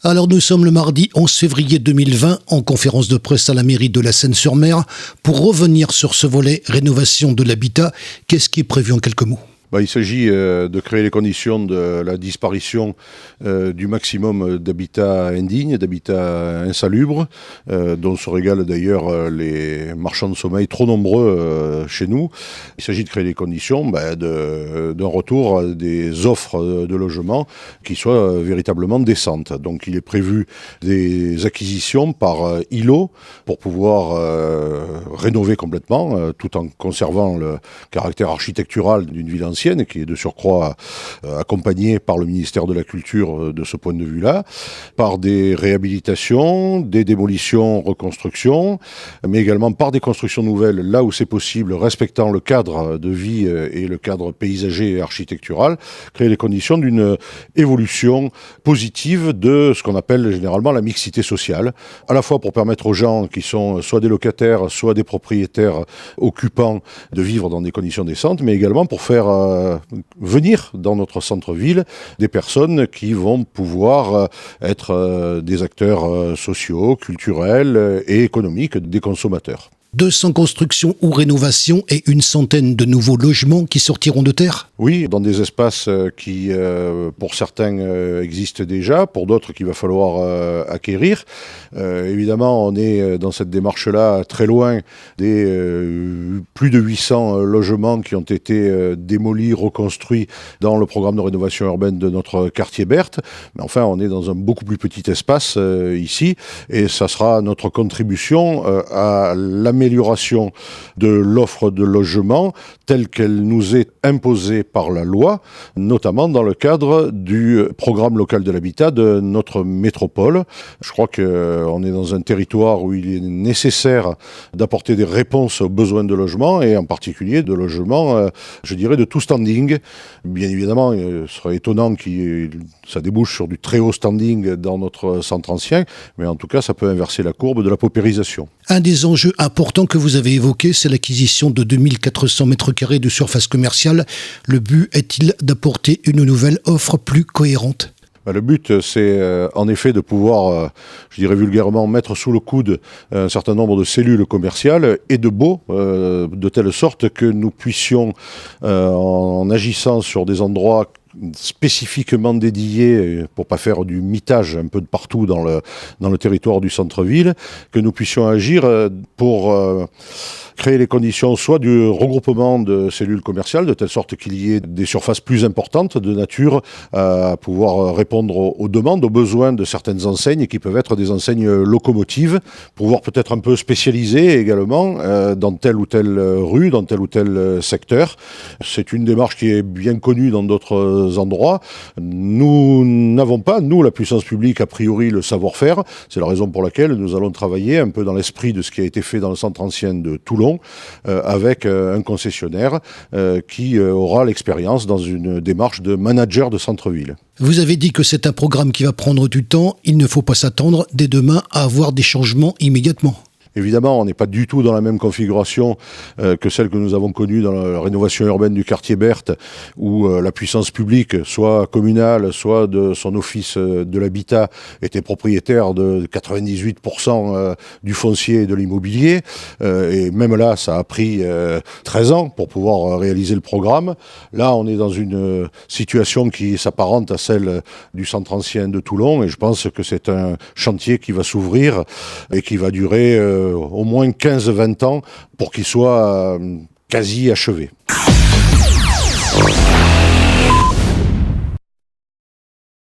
Alors nous sommes le mardi 11 février 2020 en conférence de presse à la mairie de la Seine-sur-Mer pour revenir sur ce volet rénovation de l'habitat. Qu'est-ce qui est prévu en quelques mots ? Il s'agit de créer les conditions de la disparition du maximum d'habitats indignes, d'habitats insalubres, dont se régalent d'ailleurs les marchands de sommeil trop nombreux chez nous. Il s'agit de créer les conditions d'un retour à des offres de logement qui soient véritablement décentes. Donc il est prévu des acquisitions par îlot pour pouvoir rénover complètement, tout en conservant le caractère architectural d'une ville ancienne, qui est de surcroît accompagnée par le ministère de la Culture de ce point de vue-là, par des réhabilitations, des démolitions, reconstructions, mais également par des constructions nouvelles, là où c'est possible, respectant le cadre de vie et le cadre paysager et architectural, créer les conditions d'une évolution positive de ce qu'on appelle généralement la mixité sociale, à la fois pour permettre aux gens qui sont soit des locataires, soit des propriétaires occupants de vivre dans des conditions décentes, mais également pour faire venir dans notre centre-ville des personnes qui vont pouvoir être des acteurs sociaux, culturels et économiques des consommateurs. 200 constructions ou rénovations et une centaine de nouveaux logements qui sortiront de terre ? Oui, dans des espaces qui, pour certains, existent déjà, pour d'autres qu'il va falloir acquérir. Évidemment, on est dans cette démarche-là très loin des plus de 800 logements qui ont été démolis, reconstruits dans le programme de rénovation urbaine de notre quartier Berthe. Mais enfin, on est dans un beaucoup plus petit espace ici, et ça sera notre contribution à l'amélioration de l'offre de logement telle qu'elle nous est imposée par la loi, notamment dans le cadre du programme local de l'habitat de notre métropole. Je crois qu'on est dans un territoire où il est nécessaire d'apporter des réponses aux besoins de logement, et en particulier de logements, je dirais, de tout standing. Bien évidemment, il serait étonnant que ça débouche sur du très haut standing dans notre centre ancien, mais en tout cas, ça peut inverser la courbe de la paupérisation. Un des enjeux importants que vous avez évoqué, c'est l'acquisition de 2400 mètres carrés de surface commerciale. Le but est-il d'apporter une nouvelle offre plus cohérente ? Le but, c'est en effet de pouvoir, je dirais vulgairement, mettre sous le coude un certain nombre de cellules commerciales et de baux, de telle sorte que nous puissions, en agissant sur des endroits spécifiquement dédiés, pour pas faire du mitage un peu de partout dans le territoire du centre-ville, que nous puissions agir pour créer les conditions soit du regroupement de cellules commerciales, de telle sorte qu'il y ait des surfaces plus importantes de nature à pouvoir répondre aux demandes, aux besoins de certaines enseignes qui peuvent être des enseignes locomotives, pouvoir peut-être un peu spécialiser également dans telle ou telle rue, dans tel ou tel secteur. C'est une démarche qui est bien connue dans d'autres endroits. Nous n'avons pas, nous, la puissance publique, a priori, le savoir-faire. C'est la raison pour laquelle nous allons travailler un peu dans l'esprit de ce qui a été fait dans le centre ancien de Toulon, avec un concessionnaire qui aura l'expérience dans une démarche de manager de centre-ville. Vous avez dit que c'est un programme qui va prendre du temps. Il ne faut pas s'attendre dès demain à avoir des changements immédiatement. Évidemment, on n'est pas du tout dans la même configuration que celle que nous avons connue dans la rénovation urbaine du quartier Berthe, où la puissance publique, soit communale, soit de son office de l'habitat, était propriétaire de 98% du foncier et de l'immobilier. Et même là, ça a pris 13 ans pour pouvoir réaliser le programme. Là, on est dans une situation qui s'apparente à celle du centre ancien de Toulon, et je pense que c'est un chantier qui va s'ouvrir et qui va durer au moins 15-20 ans pour qu'il soit quasi achevé.